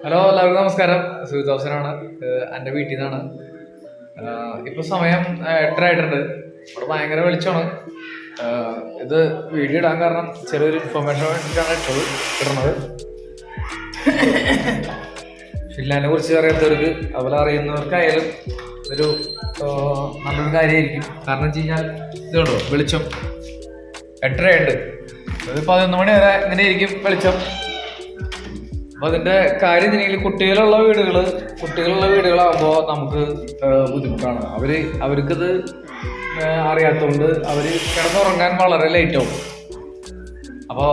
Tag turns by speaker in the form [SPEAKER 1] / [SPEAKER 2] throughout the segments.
[SPEAKER 1] Hello, എല്ലാവർക്കും നമസ്കാരം. സുഹൃദോസനാണ്. എൻ്റെ വീട്ടിൽ നിന്നാണ്. ഇപ്പോൾ സമയം 8:30 ആയിട്ടുണ്ട്. ഇവിടെ ഭയങ്കര വെളിച്ചമാണ്. ഇത് വീഡിയോ ഇടാൻ കാരണം ചെറിയൊരു ഇൻഫർമേഷൻ വേണ്ടിയിട്ടാണ് ഇടുന്നത്. ഫിൻലാൻഡിനെ കുറിച്ച് അറിയാത്തവർക്ക് അതുപോലെ അറിയുന്നവർക്കായാലും ഒരു നല്ലൊരു കാര്യമായിരിക്കും. കാരണം വെച്ച് കഴിഞ്ഞാൽ ഇതുണ്ടോ വെളിച്ചം 8:30 ആയിട്ടുണ്ട്. അത് 11 മണി വരെ ഇങ്ങനെ ഇരിക്കും വെളിച്ചം. അപ്പൊ അതിന്റെ കാര്യം വെച്ചിട്ടുണ്ടെങ്കിൽ കുട്ടികളുള്ള വീടുകളാകുമ്പോൾ നമുക്ക് ബുദ്ധിമുട്ടാണ്. അവർക്കിത് അറിയാത്തതുകൊണ്ട് അവര് കിടന്നുറങ്ങാൻ വളരെ ലേറ്റ് ആവും. അപ്പോൾ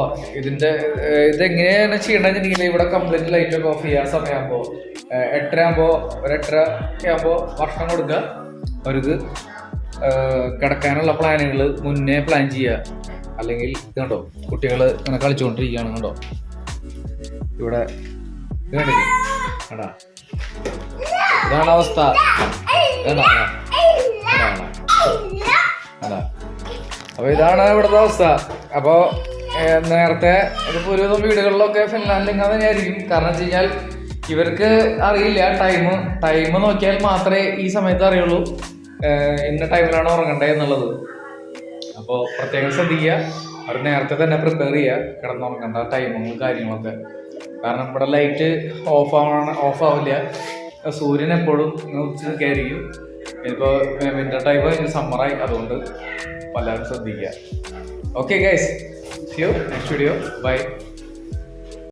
[SPEAKER 1] ഇതെങ്ങനെയാണ് ചെയ്യേണ്ടതെന്നുണ്ടെങ്കിൽ ഇവിടെ കംപ്ലീറ്റ് ലൈറ്റ് ഒക്കെ ഓഫ് ചെയ്യുക. സമയമാകുമ്പോൾ 8:30 ഒരു 8:30 ഭക്ഷണം കൊടുക്കുക. അവർക്ക് കിടക്കാനുള്ള പ്ലാനുകൾ മുന്നേ പ്ലാൻ ചെയ്യുക. അല്ലെങ്കിൽ ഇത് കണ്ടോ, കുട്ടികൾ ഇങ്ങനെ കളിച്ചുകൊണ്ടിരിക്കുകയാണ്. കണ്ടോ ഇവിടെ കണ്ടാ, ഇതാണ് അവസ്ഥ. അപ്പൊ ഇതാണ് ഇവിടുത്തെ അവസ്ഥ. അപ്പൊ നേരത്തെ ഇതിപ്പോ ഒരുവിധം വീടുകളിലൊക്കെ ഫിൻലാൻഡിൽ ഇങ്ങനെ തന്നെയായിരിക്കും. കാരണം വെച്ച് കഴിഞ്ഞാൽ ഇവർക്ക് അറിയില്ല ടൈം നോക്കിയാൽ മാത്രമേ ഈ സമയത്ത് അറിയുള്ളൂ ഇന്ന ടൈമിലാണ് ഉറങ്ങണ്ടേ എന്നുള്ളത്. അപ്പോൾ പ്രത്യേകം ശ്രദ്ധിക്കുക. അവർ നേരത്തെ തന്നെ പ്രിപ്പയർ ചെയ്യുക കിടന്നുറങ്ങേണ്ട ടൈമുകളും കാര്യങ്ങളൊക്കെ. കാരണം ഇവിടെ ലൈറ്റ് ഓഫ് ആവില്ല. സൂര്യൻ എപ്പോഴും ഉച്ച നിൽക്കായിരിക്കും. ഇനിയിപ്പോൾ വിൻ്റർ ടൈം സമ്മറായി, അതുകൊണ്ട് എല്ലാവരും ശ്രദ്ധിക്കുക. Okay guys, see you next video. By.